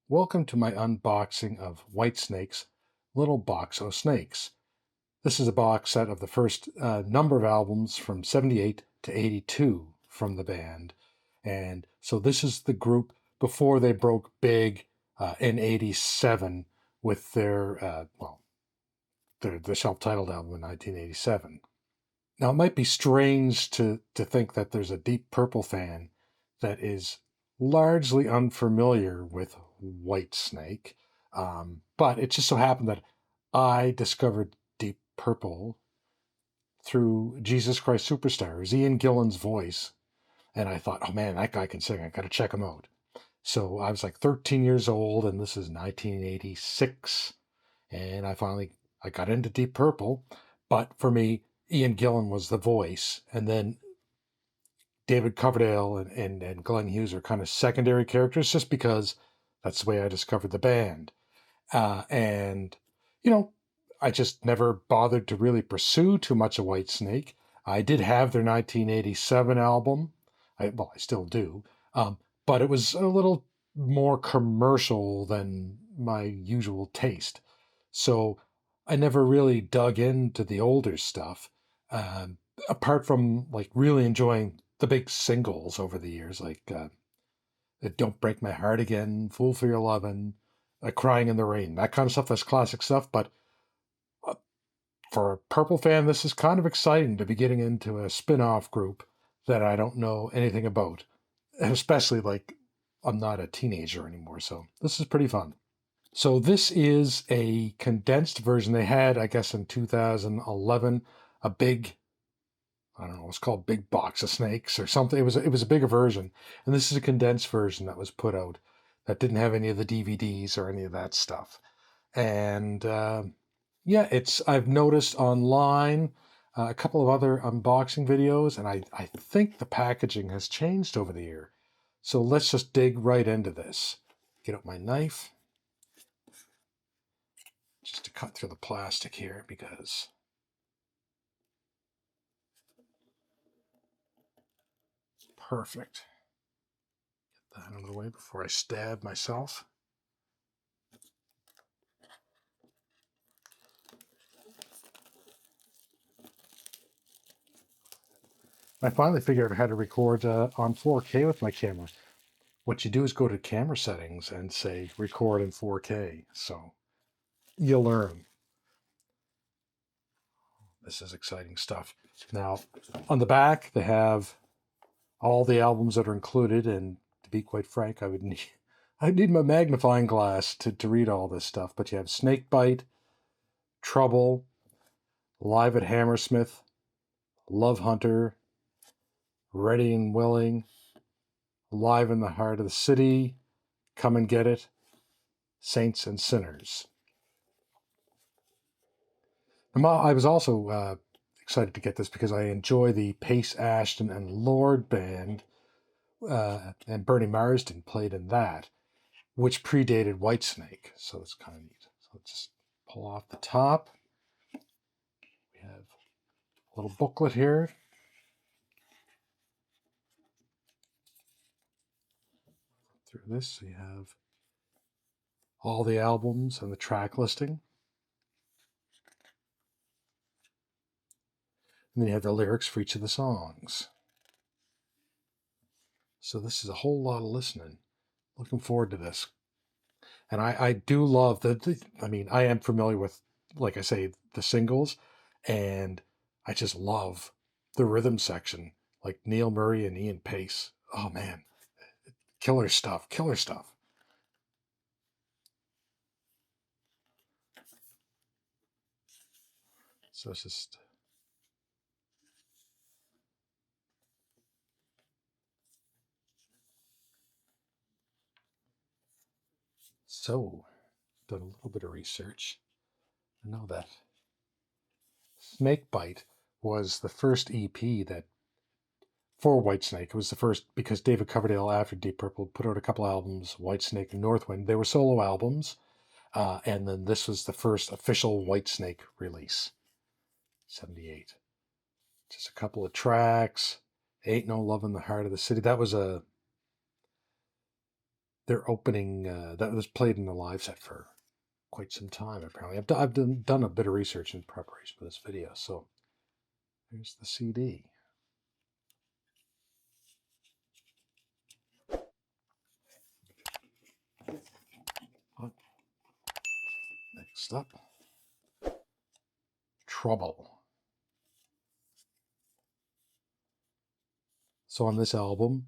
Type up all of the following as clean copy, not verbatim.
Welcome to my unboxing of Whitesnake's Little Box o' Snakes. This is a box set of the first number of albums from 78 to 82 from the band. And so this is the group before they broke big in 87 with their self-titled album in 1987. Now, it might be strange to think that there's a Deep Purple fan that is largely unfamiliar with Whitesnake, but it just so happened that I discovered Deep Purple through Jesus Christ Superstar. It was Ian Gillan's voice, and I thought, oh man, that guy can sing. I got to check him out. So I was like 13 years old, and this is 1986, and I got into Deep Purple, but for me, Ian Gillan was the voice, and then David Coverdale and Glenn Hughes are kind of secondary characters just because that's the way I discovered the band. And, you know, I just never bothered to really pursue too much of Whitesnake. I did have their 1987 album. I still do. But it was a little more commercial than my usual taste. So I never really dug into the older stuff. Apart from like really enjoying the big singles over the years, like Don't Break My Heart Again, Fool for Your Lovin', Crying in the Rain, that kind of stuff. That's classic stuff. But uh, for a Purple fan, this is kind of exciting to be getting into a spin off group that I don't know anything about. And especially like I'm not a teenager anymore. So this is pretty fun. So this is a condensed version they had, I guess, in 2011, a big, I don't know, it's called Big Box of Snakes or something. It was a bigger version, and this is a condensed version that was put out that didn't have any of the DVDs or any of that stuff. And yeah, I've noticed online a couple of other unboxing videos, and I think the packaging has changed over the year. So let's just dig right into this. Get out my knife just to cut through the plastic here because perfect. Get that out of the way before I stab myself. I finally figured out how to record on 4K with my camera. What you do is go to camera settings and say record in 4K. So you'll learn. This is exciting stuff. Now, on the back, they have all the albums that are included, and to be quite frank, I'd need my magnifying glass to read all this stuff. But you have Snakebite, Trouble, Live at Hammersmith, Love Hunter, Ready and Willing, Live in the Heart of the City, Come and Get It, Saints and Sinners. I was also excited to get this because I enjoy the Paice, Ashton, and Lord band, and Bernie Marsden played in that, which predated Whitesnake. So it's kind of neat. So let's just pull off the top. We have a little booklet here. Through this, we have all the albums and the track listing. And then you have the lyrics for each of the songs. So this is a whole lot of listening. Looking forward to this. And I do love I mean, I am familiar with, like I say, the singles, and I just love the rhythm section, like Neil Murray and Ian Paice. Oh man, killer stuff, killer stuff. So it's just so done a little bit of research. I know that Snakebite was the first EP that for Whitesnake. It was the first because David Coverdale, after Deep Purple, put out a couple albums, Whitesnake and Northwind. They were solo albums, and then this was the first official Whitesnake release, 78. Just a couple of tracks. Ain't No Love in the Heart of the City. That was their opening that was played in the live set for quite some time. Apparently, I've done a bit of research in preparation for this video. So here's the CD. Next up, Trouble. So on this album,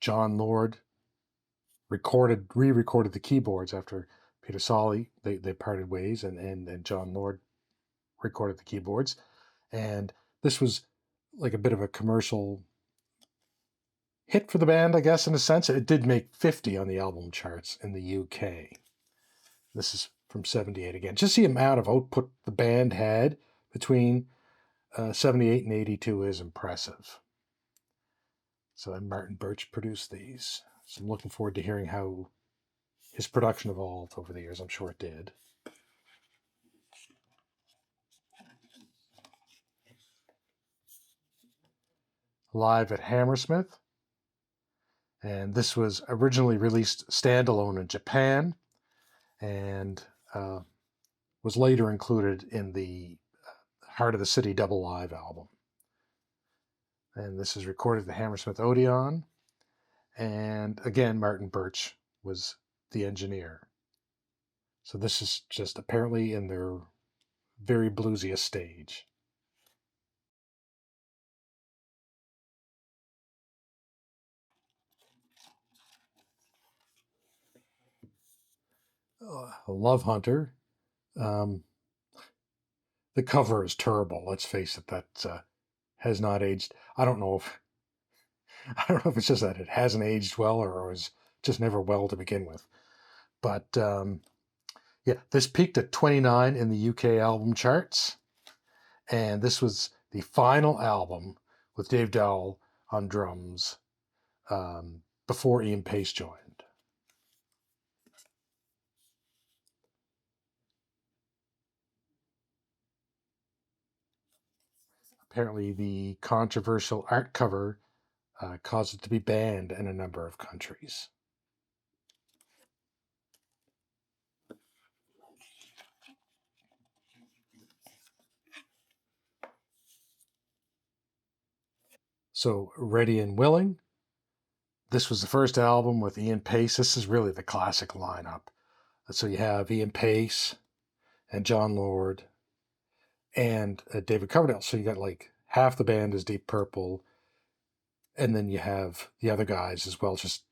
John Lord re-recorded the keyboards after Peter Solly, they parted ways, and John Lord recorded the keyboards. And this was like a bit of a commercial hit for the band, I guess, in a sense. It did make 50 on the album charts in the UK. This is from 78 again. Just the amount of output the band had between 78 and 82 is impressive. So Martin Birch produced these. So I'm looking forward to hearing how his production evolved over the years. I'm sure it did. Live at Hammersmith. And this was originally released standalone in Japan and was later included in the Heart of the City double live album. And this is recorded at the Hammersmith Odeon. And again, Martin Birch was the engineer. So this is just apparently in their very bluesiest stage. Love Hunter. The cover is terrible. Let's face it. That has not aged. I don't know if it's just that it hasn't aged well or was just never well to begin with. But yeah, this peaked at 29 in the UK album charts, and this was the final album with Dave Dowell on drums before Ian Paice joined. Apparently, the controversial art cover caused it to be banned in a number of countries. So, Ready and Willing. This was the first album with Ian Paice. This is really the classic lineup. So you have Ian Paice and John Lord and David Coverdale. So you got like half the band is Deep Purple, and then you have the other guys as well. Just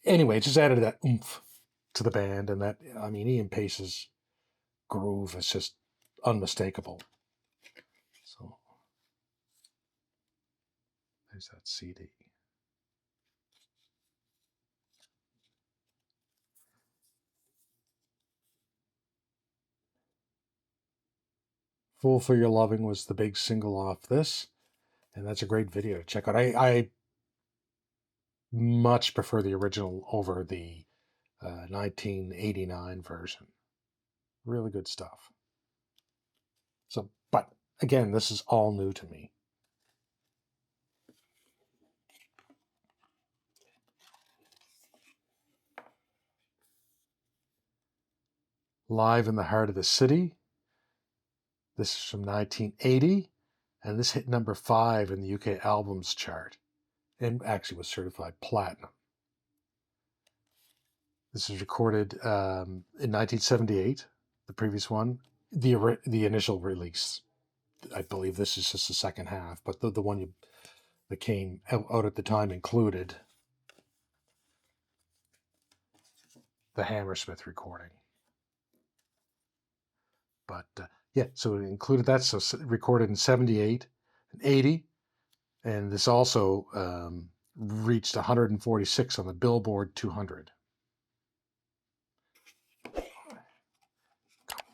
anyway, it just added that oomph to the band, and that, I mean, Ian Pace's groove is just unmistakable. So there's that CD. Fool for Your Loving was the big single off this, and that's a great video to check out. I much prefer the original over the 1989 version. Really good stuff. So, but again, this is all new to me. Live in the Heart of the City. This is from 1980, and this hit number 5 in the UK albums chart, and actually was certified platinum. This was recorded in 1978, the previous one, the initial release. I believe this is just the second half, but the one that came out at the time included the Hammersmith recording. But yeah, so it included that. So recorded in 78 and 80. And this also reached 146 on the Billboard 200. Couple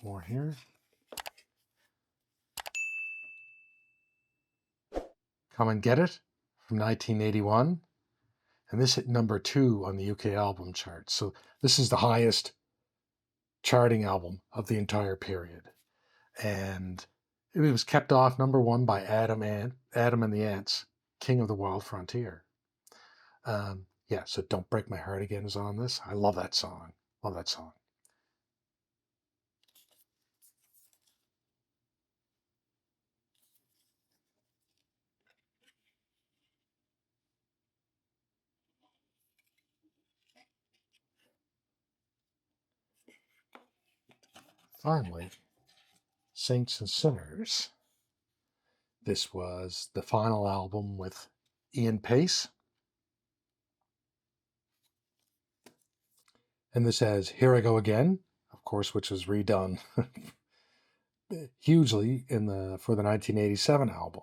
more here. Come and Get It from 1981. And this hit number 2 on the UK album chart. So this is the highest charting album of the entire period. And it was kept off number 1 by Adam and the Ants, King of the Wild Frontier. Yeah, Yeah, so Don't Break My Heart Again is on this. I love that song. Love that song. Finally, Saints and Sinners. This was the final album with Ian Paice. And this has Here I Go Again, of course, which was redone hugely for the 1987 album.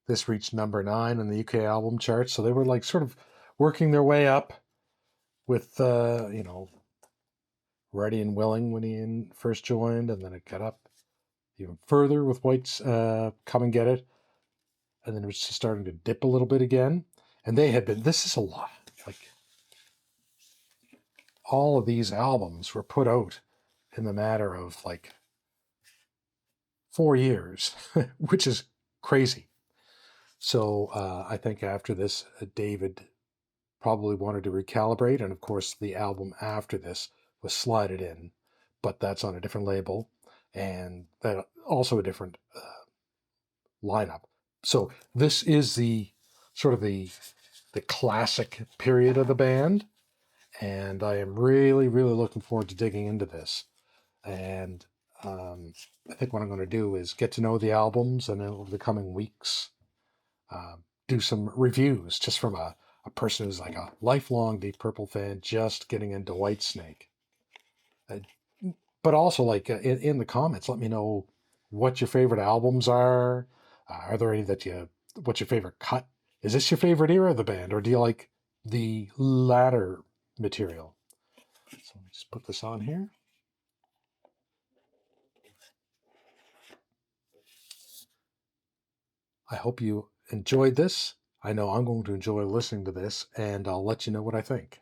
This reached number 9 in the UK album chart, so they were like sort of working their way up with, Ready and Willing when Ian first joined, and then it got up even further with White's Come and Get It, and then it was just starting to dip a little bit again. And they had been, this is a lot, like all of these albums were put out in the matter of like 4 years, which is crazy. So I think after this, David probably wanted to recalibrate. And of course, the album after this was Slide It In, but that's on a different label and that also a different lineup. So this is the sort of the classic period of the band. And I am really, really looking forward to digging into this. And I think what I'm going to do is get to know the albums and then over the coming weeks, do some reviews just from a person who's like a lifelong Deep Purple fan, just getting into Whitesnake. Uh, but also, like in the comments, let me know what your favorite albums are. Are there any what's your favorite cut? Is this your favorite era of the band, or do you like the latter material? So let me just put this on here. I hope you enjoyed this. I know I'm going to enjoy listening to this, and I'll let you know what I think.